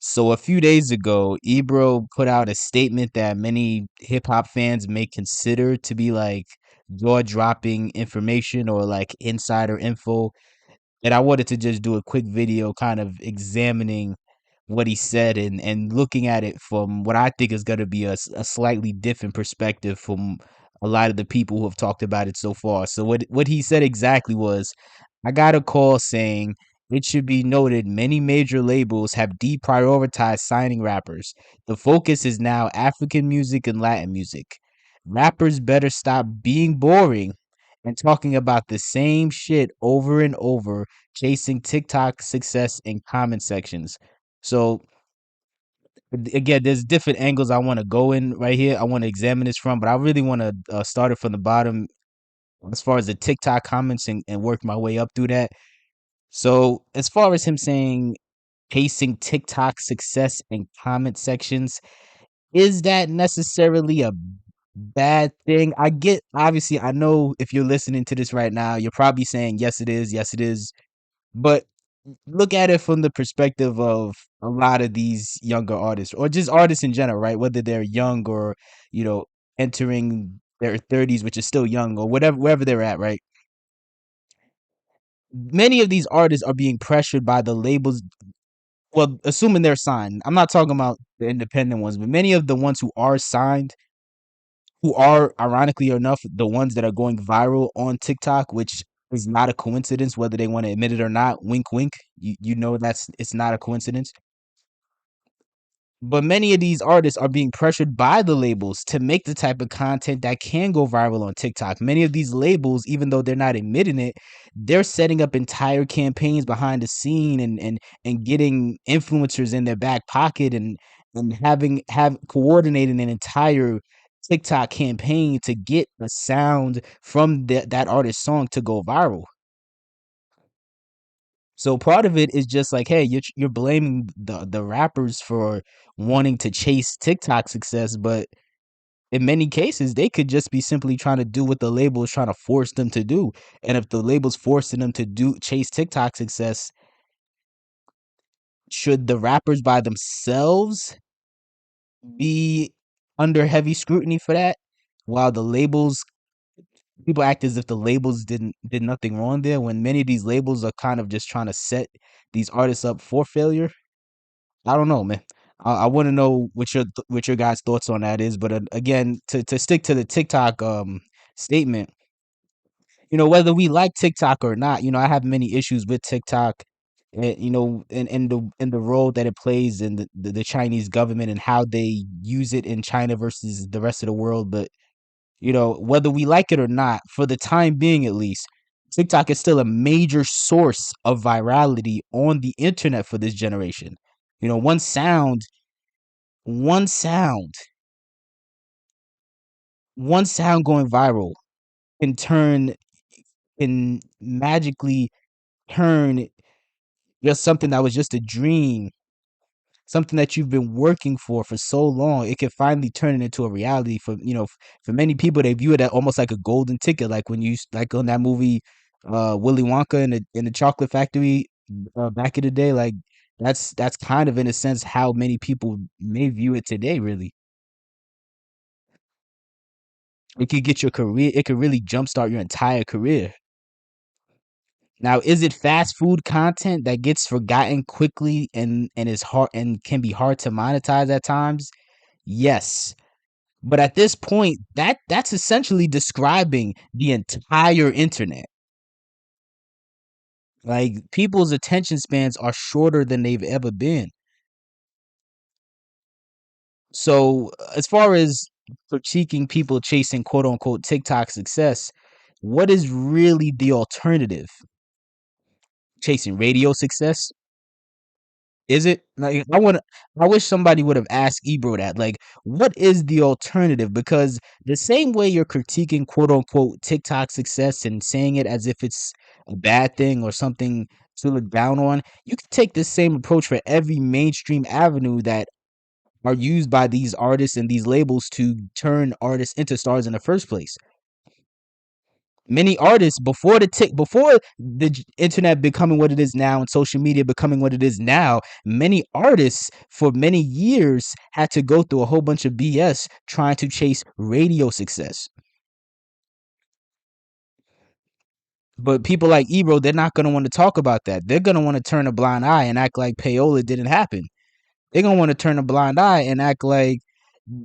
So a few days ago, Ebro put out a statement that many hip hop fans may consider to be like jaw dropping information or like insider info. And I wanted to just do a quick video kind of examining what he said and looking at it from what I think is going to be a slightly different perspective from a lot of the people who have talked about it so far. So what he said exactly was, I got a call saying it should be noted many major labels have deprioritized signing rappers. The focus is now African music and Latin music. Rappers better stop being boring and talking about the same shit over and over, chasing TikTok success in comment sections. So again, there's different angles I want to go in right here. I want to examine this from, but I really want to start it from the bottom as far as the TikTok comments and work my way up through that. So as far as him saying chasing TikTok success in comment sections, is that necessarily a bad thing? I get, obviously, I know if you're listening to this right now, you're probably saying yes it is, yes it is. But look at it from the perspective of a lot of these younger artists or just artists in general, right? Whether they're young or, you know, entering their 30s, which is still young, or whatever, wherever they're at, right? Many of these artists are being pressured by the labels. Well, assuming they're signed. I'm not talking about the independent ones, but many of the ones who are signed, who are ironically enough the ones that are going viral on TikTok, which is not a coincidence whether they want to admit it or not. Wink, wink. You know that's it's not a coincidence. But many of these artists are being pressured by the labels to make the type of content that can go viral on TikTok. Many of these labels, even though they're not admitting it, they're setting up entire campaigns behind the scene and getting influencers in their back pocket and have coordinating an entire TikTok campaign to get a sound from that artist's song to go viral. So part of it is just like, hey, you're blaming the rappers for wanting to chase TikTok success, but in many cases they could just be simply trying to do what the label is trying to force them to do. And if the label's forcing them to do chase TikTok success, should the rappers by themselves be under heavy scrutiny for that? While the labels people act as if the labels did nothing wrong there when many of these labels are kind of just trying to set these artists up for failure. I don't know, man. I want to know what your guys' thoughts on that is. But again, to stick to the TikTok statement, whether we like TikTok or not, I have many issues with TikTok, and in the role that it plays in the Chinese government and how they use it in China versus the rest of the world. But whether we like it or not, for the time being at least, TikTok is still a major source of virality on the internet for this generation. One sound, one sound going viral can can magically turn just something that was just a dream, something that you've been working for so long. It can finally turn it into a reality for many people. They view it as almost like a golden ticket, like when you like on that movie, Willy Wonka in the Chocolate Factory, back in the day. Like that's kind of in a sense how many people may view it today. Really, it could get your career. It could really jumpstart your entire career. Now, is it fast food content that gets forgotten quickly and is hard and can be hard to monetize at times? Yes. But at this point, that's essentially describing the entire internet. Like people's attention spans are shorter than they've ever been. So, as far as critiquing people chasing quote unquote TikTok success, what is really the alternative? Chasing radio success? Is it like I wish somebody would have asked Ebro that. Like, what is the alternative? Because the same way you're critiquing quote unquote TikTok success and saying it as if it's a bad thing or something to look down on, you can take the same approach for every mainstream avenue that are used by these artists and these labels to turn artists into stars in the first place. Many artists before the internet becoming what it is now and social media becoming what it is now, many artists for many years had to go through a whole bunch of BS trying to chase radio success. But people like Ebro, they're not going to want to talk about that. They're going to want to turn a blind eye and act like payola didn't happen. They're going to want to turn a blind eye and act like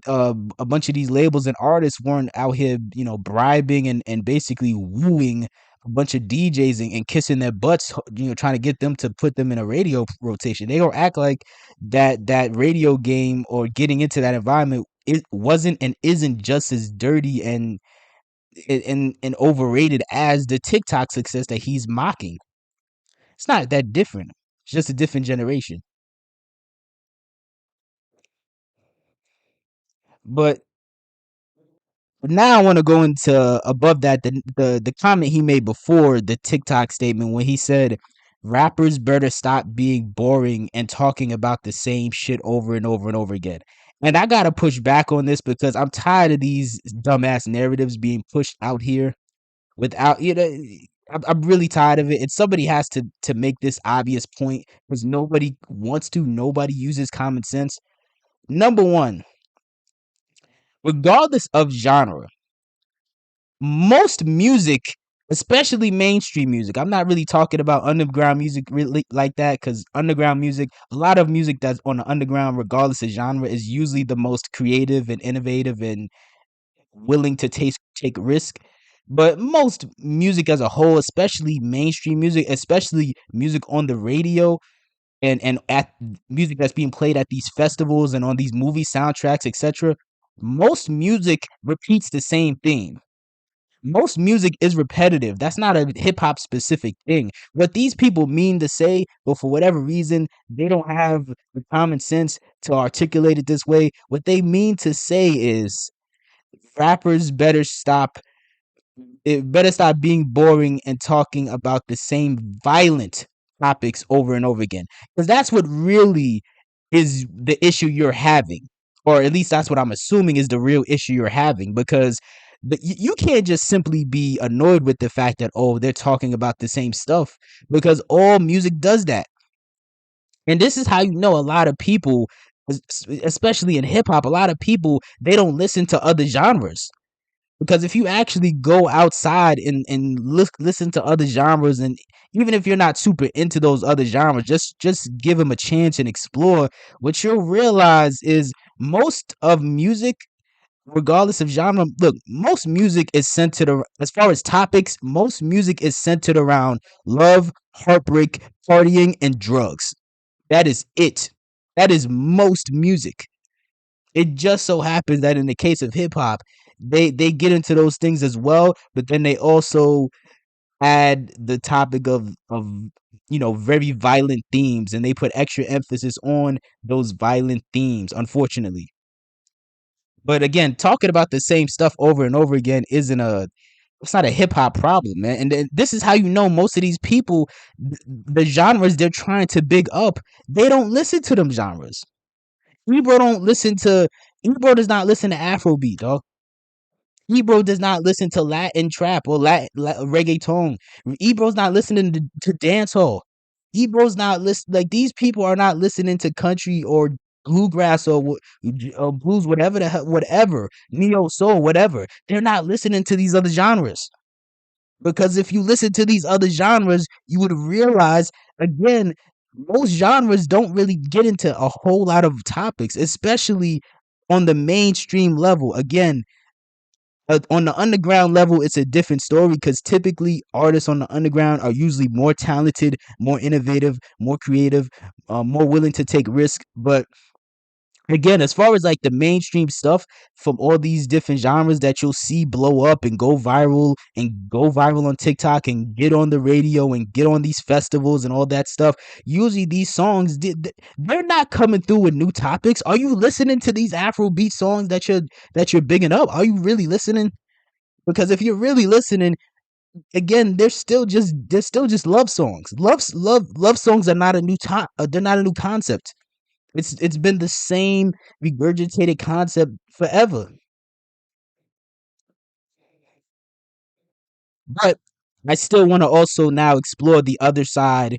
a bunch of these labels and artists weren't out here, bribing and basically wooing a bunch of DJs and kissing their butts, trying to get them to put them in a radio rotation. They don't act like that radio game or getting into that environment, it wasn't and isn't just as dirty and overrated as the TikTok success that he's mocking. It's not that different. It's just a different generation. But now I want to go into above that the comment he made before the TikTok statement when he said rappers better stop being boring and talking about the same shit over and over and over again. And I gotta push back on this because I'm tired of these dumbass narratives being pushed out here without I'm really tired of it. And somebody has to make this obvious point because nobody wants to. Nobody uses common sense. Number one, regardless of genre, most music, especially mainstream music, I'm not really talking about underground music really like that because underground music, a lot of music that's on the underground, regardless of genre, is usually the most creative and innovative and willing to take risk. But most music as a whole, especially mainstream music, especially music on the radio and at music that's being played at these festivals and on these movie soundtracks, etc., most music repeats the same theme. Most music is repetitive. That's not a hip hop specific thing. What these people mean to say, but for whatever reason, they don't have the common sense to articulate it this way. What they mean to say is rappers better stop being boring and talking about the same violent topics over and over again. Because that's what really is the issue you're having. Or at least that's what I'm assuming is the real issue you're having. Because you can't just simply be annoyed with the fact that, oh, they're talking about the same stuff. Because all music does that. And this is how you know a lot of people, especially in hip hop, a lot of people, they don't listen to other genres because if you actually go outside and listen to other genres, and even if you're not super into those other genres, just give them a chance and explore, what you'll realize is most of music, regardless of genre, look, most music is centered around, as far as topics, most music is centered around love, heartbreak, partying, and drugs. That is it. That is most music. It just so happens that in the case of hip hop, they get into those things as well, but then they also add the topic of very violent themes, and they put extra emphasis on those violent themes, unfortunately. But again, talking about the same stuff over and over again isn't a it's not a hip hop problem, man. And this is how you know most of these people, the genres they're trying to big up, they don't listen to them genres. Ebro don't listen to Ebro does not listen to Afrobeat, dog. Ebro does not listen to Latin trap or reggaeton. Ebro's not listening to dancehall. Ebro's not listen like these people are not listening to country or bluegrass or blues, whatever the hell, whatever neo soul, whatever. They're not listening to these other genres because if you listen to these other genres, you would realize again most genres don't really get into a whole lot of topics, especially on the mainstream level. Again, on the underground level, it's a different story because typically artists on the underground are usually more talented, more innovative, more creative, more willing to take risk. But again, as far as like the mainstream stuff from all these different genres that you'll see blow up and go viral on TikTok and get on the radio and get on these festivals and all that stuff, usually these songs they're not coming through with new topics. Are you listening to these Afrobeat songs that you're bigging up? Are you really listening? Because if you're really listening, again, they're still just love songs. Love songs are not a new they're not a new concept. It's been the same regurgitated concept forever. But I still want to also now explore the other side,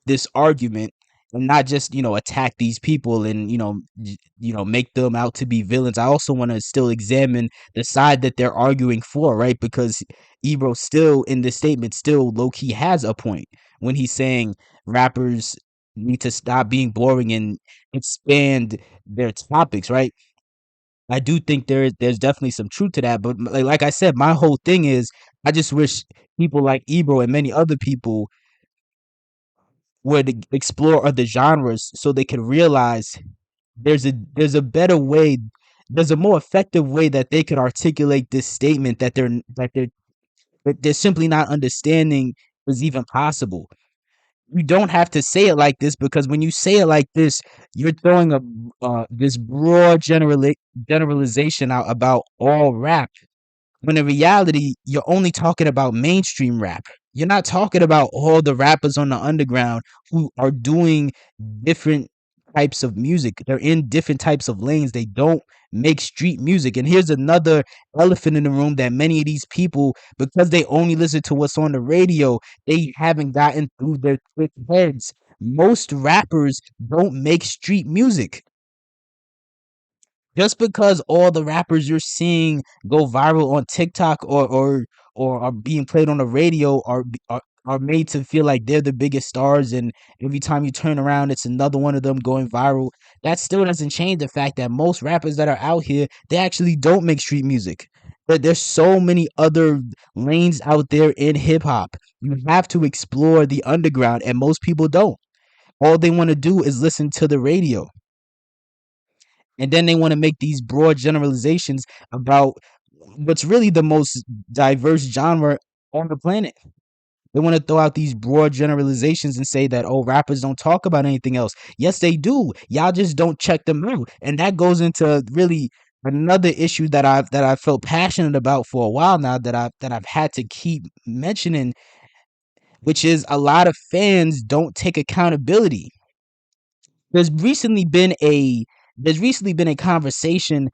this argument, and not just attack these people and make them out to be villains. I also want to still examine the side that they're arguing for, right? Because Ebro still in this statement still low key has a point when he's saying rappers need to stop being boring and expand their topics, right? I do think there's definitely some truth to that, but like I said, my whole thing is I just wish people like Ebro and many other people would explore other genres so they could realize there's a better way, there's a more effective way that they could articulate this statement that they're simply not understanding is even possible. You don't have to say it like this, because when you say it like this, you're throwing a this broad generalization out about all rap, when in reality, you're only talking about mainstream rap. You're not talking about all the rappers on the underground who are doing different types of music. They're in different types of lanes. They don't make street music. And here's another elephant in the room, that many of these people, because they only listen to what's on the radio, they haven't gotten through their quick heads. Most rappers don't make street music. Just because all the rappers you're seeing go viral on TikTok or are being played on the radio are made to feel like they're the biggest stars, and every time you turn around it's another one of them going viral, that still doesn't change the fact that most rappers that are out here, they actually don't make street music. There's so many other lanes out there in hip hop. You have to explore the underground, and most people don't. All they want to do is listen to the radio, and then they want to make these broad generalizations about what's really the most diverse genre on the planet. They want to throw out these broad generalizations and say that, oh, rappers don't talk about anything else. Yes, they do. Y'all just don't check them out. And that goes into really another issue that I've felt passionate about for a while now, that I've had to keep mentioning, which is a lot of fans don't take accountability. there's recently been a there's recently been a conversation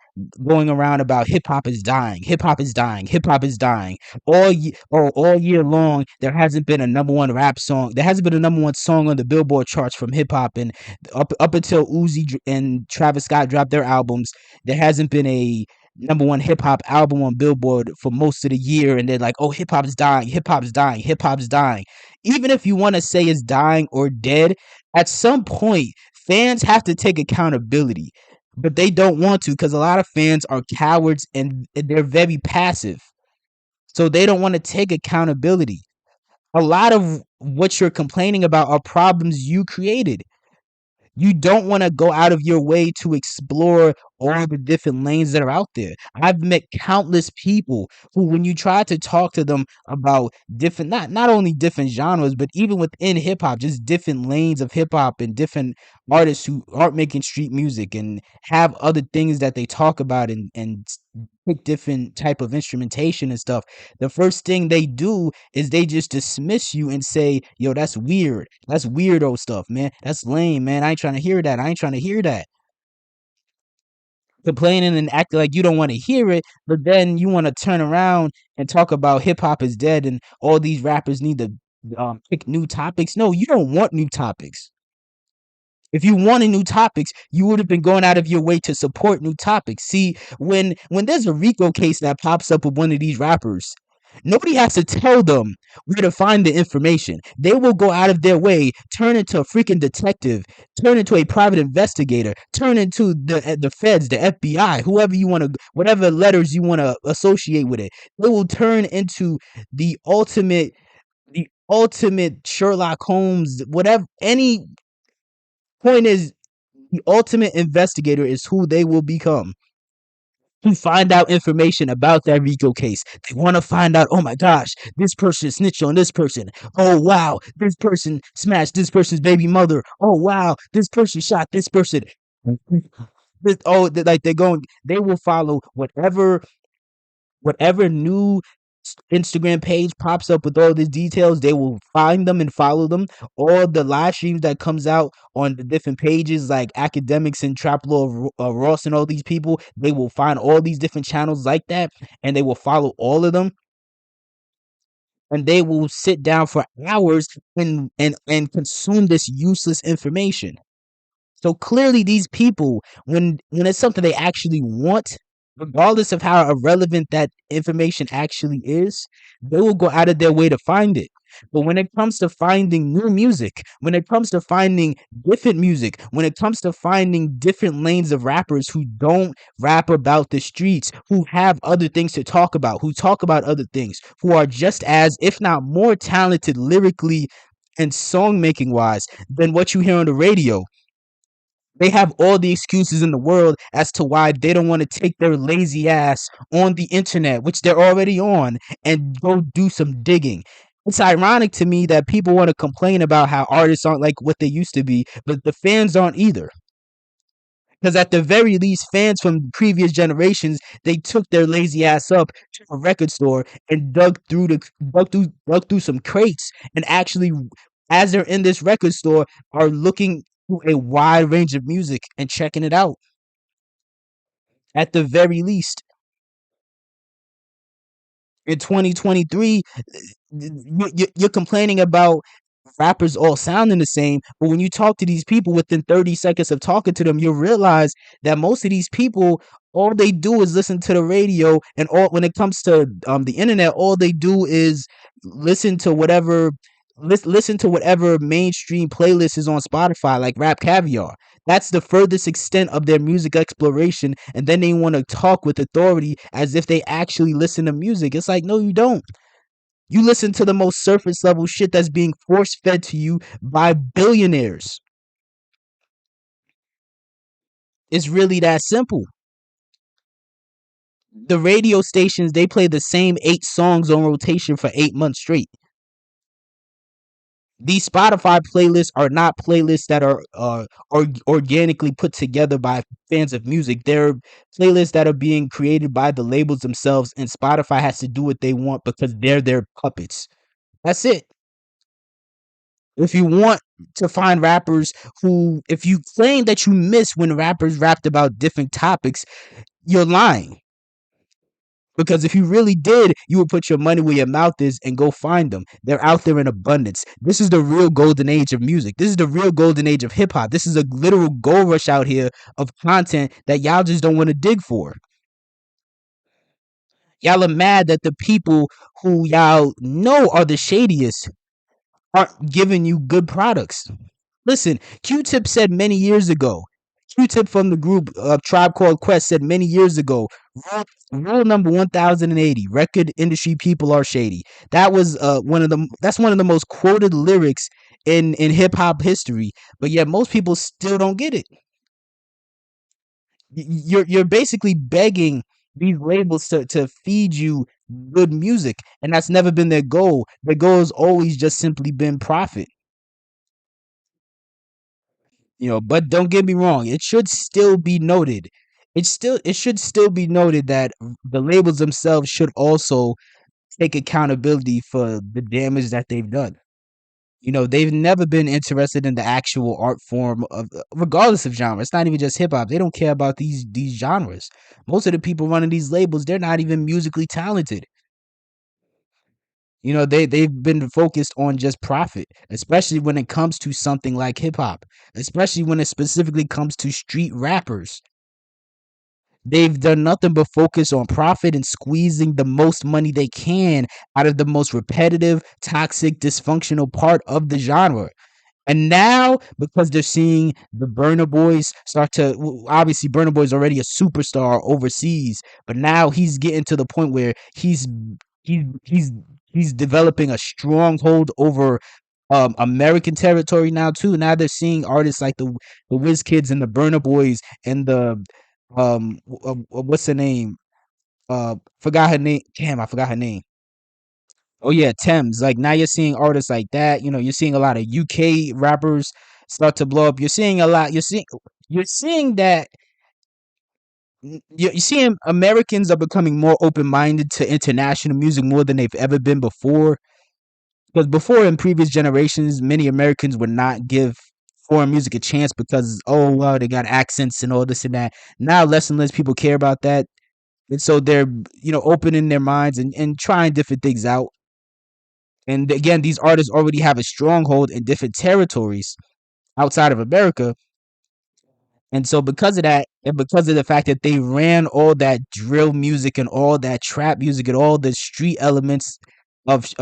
going around about hip hop is dying. Hip hop is dying. Hip hop is dying. All year long, there hasn't been a number one rap song. There hasn't been a number one song on the Billboard charts from hip hop, and up until and Travis Scott dropped their albums, there hasn't been a number one hip hop album on Billboard for most of the year. And they're like, "Oh, hip hop's dying. Hip hop's dying. Hip hop's dying." Even if you want to say it's dying or dead, at some point fans have to take accountability, but they don't want to, because a lot of fans are cowards and they're very passive. So they don't want to take accountability. A lot of what you're complaining about are problems you created. You don't want to go out of your way to explore all the different lanes that are out there. I've met countless people who, when you try to talk to them about different, not only different genres, but even within hip hop, just different lanes of hip hop and different artists who aren't making street music and have other things that they talk about, and pick different type of instrumentation and stuff. The first thing they do is they just dismiss you and say, "Yo, that's weird. That's weirdo stuff, man. That's lame, man. I ain't trying to hear that. I ain't trying to hear that." Complaining and acting like you don't want to hear it, but then you want to turn around and talk about hip hop is dead and all these rappers need to pick new topics. No, you don't want new topics. If you wanted new topics, you would have been going out of your way to support new topics. See, when there's a RICO case that pops up with one of these rappers, nobody has to tell them where to find the information. They will go out of their way, turn into a freaking detective, turn into a private investigator, turn into the feds, the FBI, whoever you want to, whatever letters you want to associate with it. They will turn into the ultimate Sherlock Holmes, whatever. Any point is, the ultimate investigator is who they will become to find out information about that RICO case. They want to find out, oh my gosh, this person snitched on this person. Oh wow, this person smashed this person's baby mother. Oh wow, this person shot this person. Like they will follow whatever new Instagram page pops up with all these details. They will find them and follow them. All the live streams that comes out on the different pages, like Academics and Trap Lord Ross and all these people, they will find all these different channels like that, and they will follow all of them. and they will sit down for hours and consume this useless information. So clearly, these people, when it's something they actually want, regardless of how irrelevant that information actually is, they will go out of their way to find it. But when it comes to finding new music, when it comes to finding different music, when it comes to finding different lanes of rappers who don't rap about the streets, who have other things to talk about, who talk about other things, who are just as, if not more talented lyrically and song making wise than what you hear on the radio, they have all the excuses in the world as to why they don't want to take their lazy ass on the internet, which they're already on, and go do some digging. It's ironic to me that people want to complain about how artists aren't like what they used to be, but the fans aren't either. Because at the very least, fans from previous generations, they took their lazy ass up to a record store and dug through some crates, and actually, as they're in this record store, are looking through a wide range of music and checking it out. At the very least, in 2023, you're complaining about rappers all sounding the same, but when you talk to these people within 30 seconds of talking to them, you'll realize that most of these people, all they do is listen to the radio, and all when it comes to the internet, all they do is listen to whatever listen to whatever mainstream playlist is on Spotify, like Rap Caviar. That's the furthest extent of their music exploration, and then they want to talk with authority as if they actually listen to music. It's like, no, you don't. You listen to the most surface level shit that's being force fed to you by billionaires. It's really that simple. The radio stations, they play the same 8 songs on rotation for 8 months straight. These Spotify playlists are not playlists that are organically put together by fans of music. They're playlists that are being created by the labels themselves, and Spotify has to do what they want because they're their puppets. That's it. If you want to find rappers who, if you claim that you miss when rappers rapped about different topics, you're lying. Because if you really did, you would put your money where your mouth is and go find them. They're out there in abundance. This is the real golden age of music. This is the real golden age of hip hop. This is a literal gold rush out here of content that y'all just don't want to dig for. Y'all are mad that the people who y'all know are the shadiest aren't giving you good products. Listen, Q-Tip said many years ago. Q-Tip from the group Tribe Called Quest said many years ago. Rule number 1080: record industry people are shady. That was one of the most quoted lyrics in hip hop history. But yet most people still don't get it. You're basically begging these labels to feed you good music, and that's never been their goal. Their goal has always just simply been profit. But don't get me wrong, it should still be noted. It should still be noted that the labels themselves should also take accountability for the damage that they've done. They've never been interested in the actual art form of, regardless of genre. It's not even just hip hop. They don't care about these genres. Most of the people running these labels, they're not even musically talented. They've been focused on just profit, especially when it comes to something like hip hop, especially when it specifically comes to street rappers. They've done nothing but focus on profit and squeezing the most money they can out of the most repetitive, toxic, dysfunctional part of the genre. And now, because they're seeing the Burner Boys start to, obviously Burner Boy's already a superstar overseas, but now he's getting to the point where he's he's he's developing a stronghold over American territory now too. Now they're seeing artists like the Whiz Kids and the Burner Boys and the what's her name? Forgot her name. Damn, I forgot her name. Oh yeah, Thames. Like now you're seeing artists like that. You're seeing a lot of UK rappers start to blow up. You're seeing a lot. You're seeing that. You're seeing Americans are becoming more open minded to international music more than they've ever been before. Because before, in previous generations, many Americans would not give foreign music a chance because, oh well, they got accents and all this and that. Now less and less people care about that, and so they're opening their minds and trying different things out. And again, these artists already have a stronghold in different territories outside of America. And so because of that, and because of the fact that they ran all that drill music and all that trap music and all the street elements of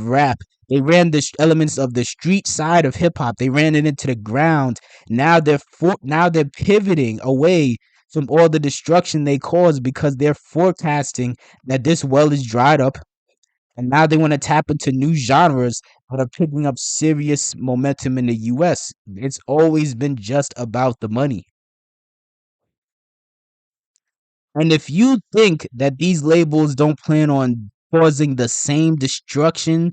rap, they ran the elements of the street side of hip hop. They ran it into the ground. Now they're pivoting away from all the destruction they caused because they're forecasting that this well is dried up, and now they want to tap into new genres that are picking up serious momentum in the US. It's always been just about the money. And if you think that these labels don't plan on causing the same destruction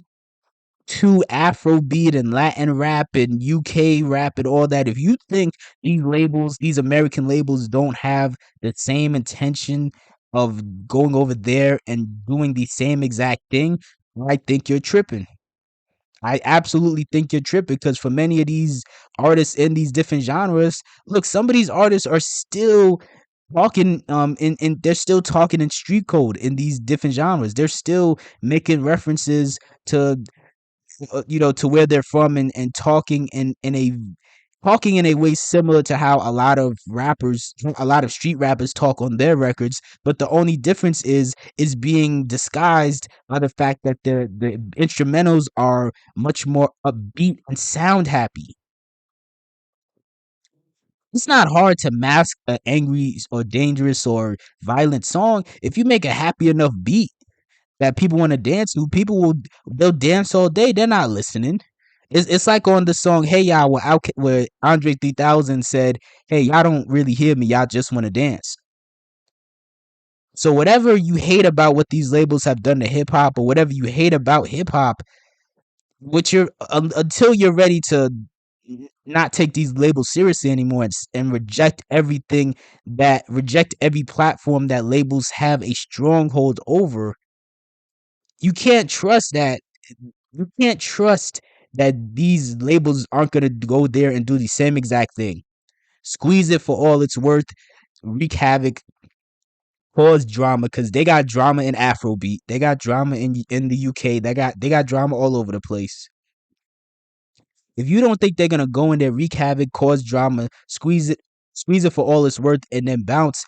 to Afrobeat and Latin rap and UK rap and all that, if you think these American labels don't have the same intention of going over there and doing the same exact thing, I think you're tripping. I absolutely think you're tripping because for many of these artists in these different genres, look, some of these artists are still talking in they're still talking in street code in these different genres. They're still making references to to where they're from, and talking in a way similar to how a lot of street rappers talk on their records, but the only difference is being disguised by the fact that the instrumentals are much more upbeat and sound happy. It's not hard to mask an angry or dangerous or violent song if you make a happy enough beat that people want to dance to. They'll dance all day. They're not listening. It's like on the song "Hey Y'all" where Andre 3000 said, "Hey, y'all don't really hear me. Y'all just want to dance." So whatever you hate about what these labels have done to hip hop, or whatever you hate about hip hop, which you're until you're ready to not take these labels seriously anymore, and reject every platform that labels have a stronghold over. You can't trust that. You can't trust that these labels aren't gonna go there and do the same exact thing. Squeeze it for all it's worth, wreak havoc, cause drama, because they got drama in Afrobeat, they got drama in the UK, they got drama all over the place. If you don't think they're gonna go in there, wreak havoc, cause drama, squeeze it for all it's worth, and then bounce,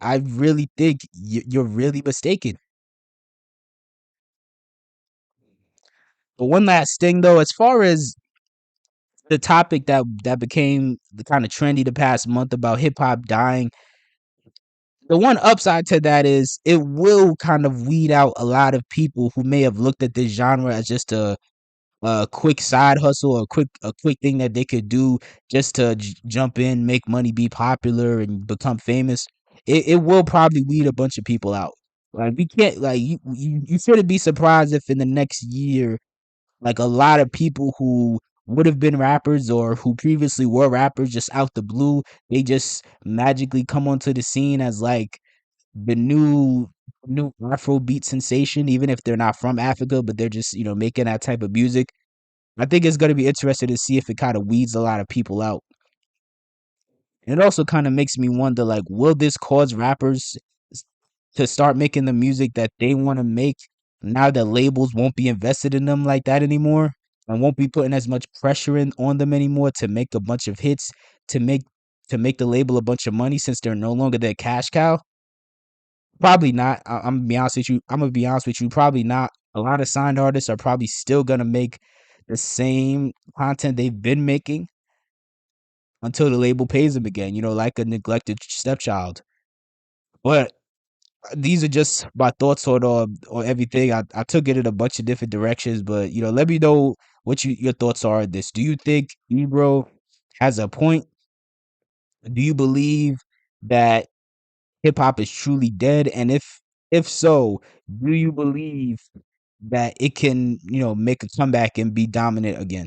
I really think you're really mistaken. But one last thing though, as far as the topic that became the kind of trendy the past month about hip hop dying, the one upside to that is it will kind of weed out a lot of people who may have looked at this genre as just a quick side hustle, or a quick thing that they could do just to jump in, make money, be popular, and become famous. It will probably weed a bunch of people out. Like we can't like you shouldn't be surprised if in the next year, like a lot of people who would have been rappers or who previously were rappers, just out the blue, they just magically come onto the scene as like the new Afrobeat sensation, even if they're not from Africa, but they're just, making that type of music. I think it's gonna be interesting to see if it kind of weeds a lot of people out. And it also kind of makes me wonder, like, will this cause rappers to start making the music that they want to make now that labels won't be invested in them like that anymore, and won't be putting as much pressure on them anymore to make a bunch of hits, to make to make the label a bunch of money since they're no longer their cash cow? Probably not. I'm gonna be honest with you. I'm gonna be honest with you. Probably not. A lot of signed artists are probably still gonna make the same content they've been making until the label pays them again. Like a neglected stepchild. But these are just my thoughts on everything. I took it in a bunch of different directions, but let me know what your thoughts are on this. Do you think Ebro has a point? Do you believe that hip hop is truly dead? And if so, do you believe that it can, make a comeback and be dominant again?